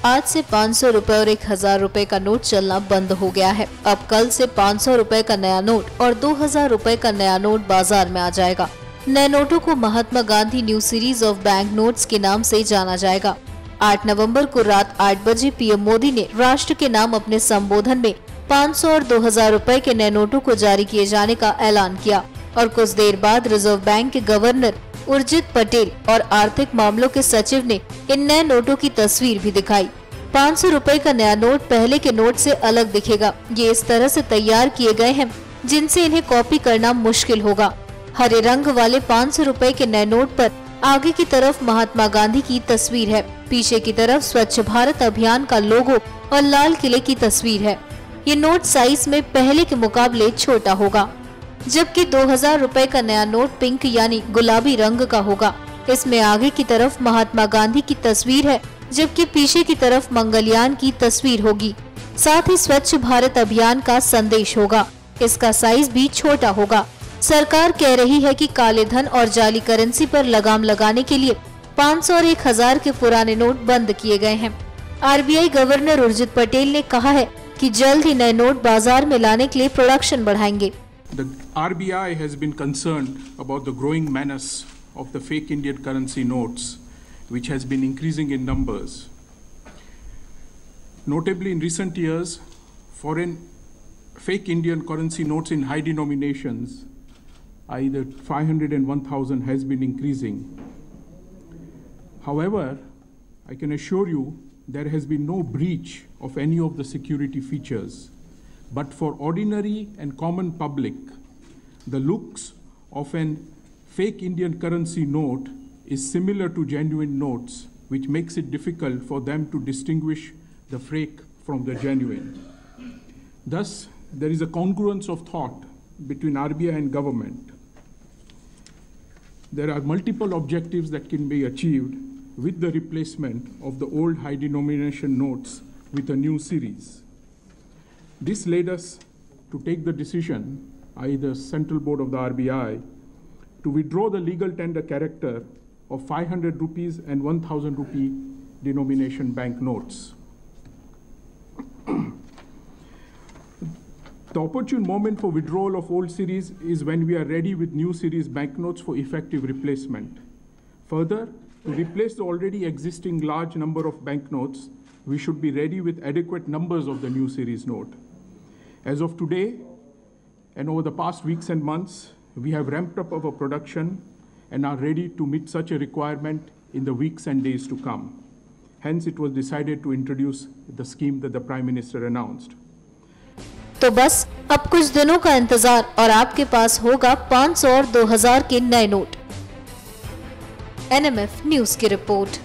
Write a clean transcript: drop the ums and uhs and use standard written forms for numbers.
आज से 500 रुपए और 1000 रुपए का नोट चलना बंद हो गया है। अब कल से 500 रुपए का नया नोट और 2000 रुपए का नया नोट बाजार में आ जाएगा। नए नोटों को Mahatma Gandhi new series of bank notes के नाम से जाना जाएगा। 8 नवंबर को रात 8 बजे पीएम मोदी ने राष्ट्र के नाम अपने संबोधन में 500 और 2000 रुपए के नए नोटों को जारी किए जाने का ऐलान किया और कुछ देर बाद रिजर्व बैंक के गवर्नर उर्जित पटेल और आर्थिक मामलों के सचिव ने इन नए नोटों की तस्वीर भी दिखाई। 500 रुपए का नया नोट पहले के नोट से अलग दिखेगा। ये इस तरह से तैयार किए गए हैं जिनसे इन्हें कॉपी करना मुश्किल होगा। हरे रंग वाले 500 रुपए के नए नोट पर आगे की तरफ महात्मा गांधी की तस्वीर है, पीछे की तरफ स्वच्छ भारत अभियान का लोगो और लाल किले की तस्वीर है। ये नोट साइज में पहले के मुकाबले छोटा होगा, जबकि 2000 रुपए का नया नोट पिंक यानी गुलाबी रंग का होगा। इसमें आगे की तरफ महात्मा गांधी की तस्वीर है, जबकि पीछे की तरफ मंगलयान की तस्वीर होगी। साथ ही स्वच्छ भारत अभियान का संदेश होगा। इसका साइज भी छोटा होगा। सरकार कह रही है कि काले धन और जाली करेंसी पर लगाम लगाने के लिए 500 और 1000 के पुराने नोट बंद किए गए हैं। आरबीआई गवर्नर उर्जित पटेल ने कहा है कि जल्द ही नए नोट बाजार में लाने के लिए प्रोडक्शन बढ़ाएंगे। The RBI has been concerned about the growing menace of the fake Indian currency notes, which has been increasing in numbers. Notably, in recent years, foreign fake Indian currency notes in high denominations, either 500 and 1000, has been increasing. However, I can assure you there has been no breach of any of the security features. But for ordinary and common public, the looks of an fake Indian currency note is similar to genuine notes, which makes it difficult for them to distinguish the fake from the genuine. Thus, there is a congruence of thought between RBI and government. There are multiple objectives that can be achieved with the replacement of the old high denomination notes with a new series. This led us to take the decision, either Central Board of the RBI, to withdraw the legal tender character of 500 rupees and 1000 rupee denomination bank notes. The opportune moment for withdrawal of old series is when we are ready with new series banknotes for effective replacement. Further, to replace the already existing large number of banknotes, we should be ready with adequate numbers of the new series note. As of today, and over the past weeks and months, we have ramped up our production and are ready to meet such a requirement in the weeks and days to come. Hence, it was decided to introduce the scheme that the Prime Minister announced. तो बस अब कुछ दिनों का इंतजार और आपके पास होगा 500 और 2000 के नए नोट। NMF न्यूज की रिपोर्ट।